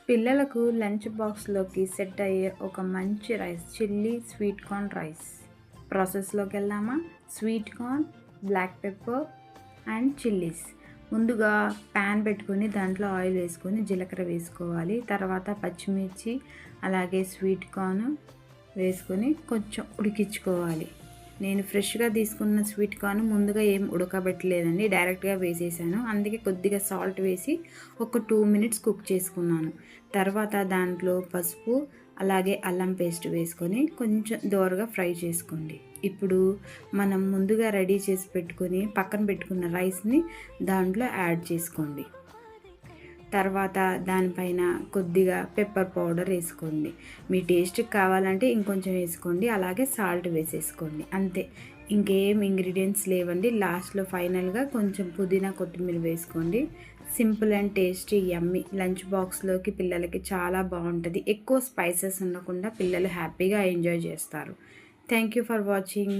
పిల్లలకు లంచ్ బాక్స్‌లోకి సెట్ అయ్యే ఒక మంచి rice chilli sweet corn rice. ప్రాసెస్‌లోకి వెళ్దామా? Sweet corn, black pepper and chillies. ముందుగా ప్యాన్ పెట్టుకొని దాంట్లో ఆయిల్ వేసుకొని జీలకర్ర వేసుకోవాలి. తర్వాత పచ్చిమిర్చి అలాగే స్వీట్ కార్న్ వేసుకొని కొంచెం ఉడికించుకోవాలి. నేను ఫ్రెష్‌గా తీసుకున్న స్వీట్ కార్న్ ముందుగా ఏం ఉడకబెట్టలేదండి. డైరెక్ట్‌గా వేసేసాను. అందుకే కొద్దిగా సాల్ట్ వేసి ఒక 2 మినిట్స్ కుక్ చేసుకున్నాను. తర్వాత దాంట్లో పసుపు అలాగే అల్లం పేస్ట్ వేసుకొని కొంచెం దోరగా ఫ్రై చేసుకోండి. ఇప్పుడు మనం ముందుగా రెడీ చేసి పెట్టుకొని పక్కన పెట్టుకున్న రైస్‌ని దాంట్లో యాడ్ చేసుకోండి. తర్వాత దానిపైన కొద్దిగా పెప్పర్ పౌడర్ వేసుకోండి. మీ టేస్ట్‌కి కావాలంటే ఇంకొంచెం వేసుకోండి. అలాగే సాల్ట్ వేసేసుకోండి. అంతే, ఇంకేం ఇంగ్రీడియంట్స్ లేవండి. లాస్ట్‌లో ఫైనల్‌గా కొంచెం పుదీనా కొత్తిమీర వేసుకోండి. Simple and tasty yummy lunch బాక్స్‌లోకి పిల్లలకి చాలా బాగుంటుంది. ఎక్కువ స్పైసెస్ ఉండకుండా పిల్లలు హ్యాపీగా ఎంజాయ్ చేస్తారు. Thank you for watching.